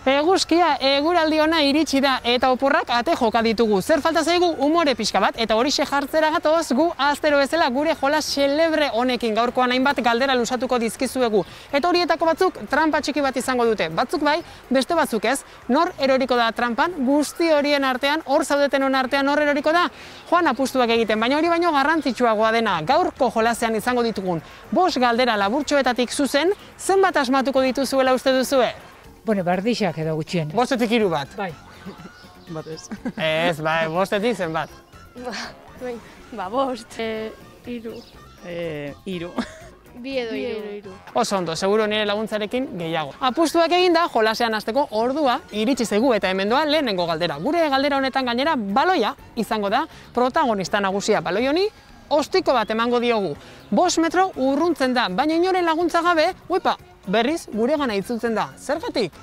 Eguzkia, eguraldi ona iritsi da eta oporrak ate joka ditugu. Zer falta zaigu umore pixka bat eta horixe jartzera gatoz gu astero bezala gure jolas xelebre honekin gaurkoan hainbat galdera luzatuko dizkizuegu. Eta horietako batzuk trampa txiki bat izango dute. Batzuk bai, beste batzuk ez. Nor eroriko da trampan? Guzti horien artean, hor zaudeten artean nor eroriko da? Joan apustuak egiten, baina hori baino garrantzitsuagoa dena. Gaurko jolasean izango ditugun 5 galdera laburtxoetatik zuzen, zenbat asmatuko dituzuela uste duzue? Bueno, bardixak edo gutxien. 5etik 3 bat. Bai. Bat ez. Ez, bai, 5etik zenbat. Ba, 5. 3. 3. 2 edo 3. Oso ondo, seguro nire laguntzarekin gehiago. Apustuak eginda, jolasean hasteko ordua iritsi zaigu eta hemen doa lehenengo galdera. Gure galdera honetan gainera baloia izango da protagonista nagusia. Baloi honi ostiko bat emango diogu. 5 metro urruntzen da, baina inoren laguntza gabe, berriz guregana itzultzen da. Zergatik?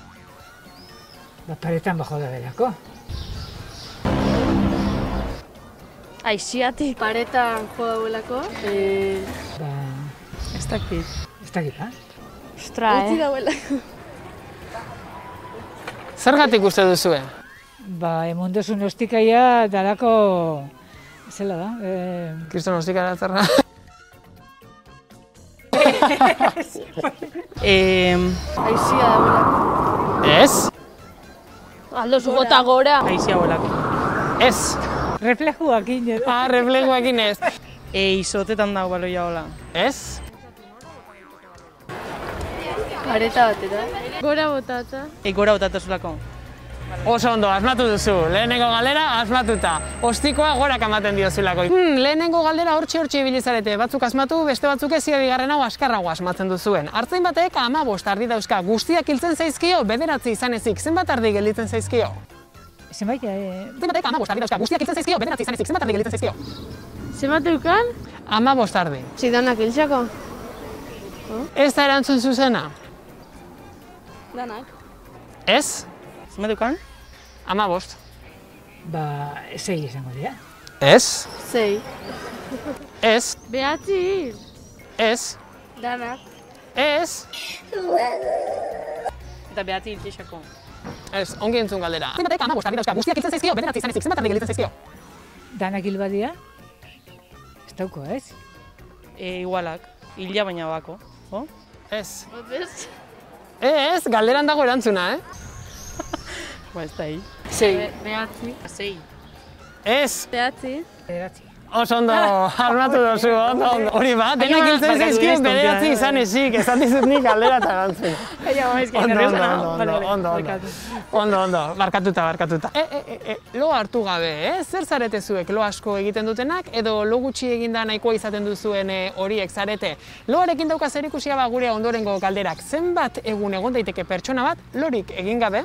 Paretan bajo da belako. Aixiatik. Paretan jo dauelako. Ez dakit. Ez dakit, ha? Ostra, Utzi dauelako. Zergatik uste duzue? Emondozun ostikaia dalako... Zela da? Kriston ostika eratzarra. Aizia dauelako. Ez? Aldo zugota gora. Aizia bolako. Ez. Reflejuak inen. Reflejoekin ez. Izotetan dago baloia hola. Ez? Pareta batera. Gora botata. Gora botatazulako. Oso ondo, asmatu duzu. Lehenengo galdera asmatuta. Ostikoa gorak ematen diozulako. Lehenengo galdera hortxe ibili zarete. Batzuk asmatu, beste batzuk ez bigarren hau askarrago asmatzen duzuen. Artzain batek 15 ardi dauzka. Guztiak hiltzen zaizkio, 9 izan ezik. Zenbat ardi gelditzen zaizkio? Zenbait, Batek 15 ardi dauzka. Guztiak hiltzen zaizkio, 9 izan ezik. Zenbat ardi gelditzen zaizkio? Zenbat eukan? 15 ardi. Zidanak hiltzako? Ez da erantzun zuzena? Danak. Ez? Zenbat dukan? 15. 6 izango dira. Ez? 6. Ez? 9 hil. Ez? Danak. Ez? Eta 9 hiltxeko. Ez, ongi entzun galdera. Batek 15 ardi dauzka. Guztiak hiltzen zaizkio, 9 izan ezik. Zenbat ardi gelditzen zaizkio? Danak hil badia? Ez dauko, ez? Igualak. Hila baina bako. Ez. Otez? Ez, galderan dago erantzuna, Ez da hi. 6. 6. Ez. 9. Oso ondo, armatu dozu, ondo. Hori ba, denak hiltzen zaizkio, 9 izan ezik. Esan dizut nik galdera eta erantzuna. Ondo, barkatuta. Lo hartu gabe, zer zarete zuek lo asko egiten dutenak, edo lo gutxi eginda nahikoa izaten duzuen horiek zarete? Loarekin dauka zer ikusia gure ondorengo galderak. Zenbat egun egon daiteke pertsona bat lorik egin gabe?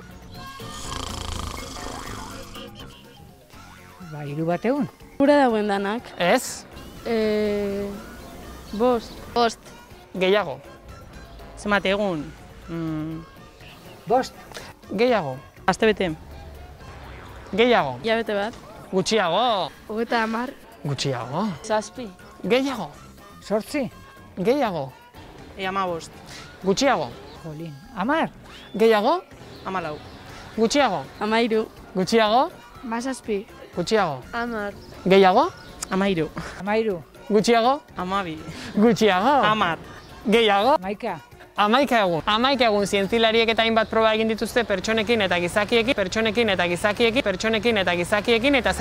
3 bat egun. Gura dauen danak. Ez? 5. Gehiago. Zenbat egun? 5. Gehiago. Aste bete. Gehiago. Jabete bat. Gutxiago. 30. Gutxiago. 7. Gehiago. 8. Gehiago. 15. Gutxiago. Jolin. 10. Gehiago. 14. Gutxiago. 13. Gutxiago. 17. Gutxiago. 10. Gehiago. 13. 13. Gutxiago. 12. Gutxiago. 10. Gehiago. 11. 11 egun zientzilariek eta hainbat proba egin dituzte pertsonekin eta gizakiekin eta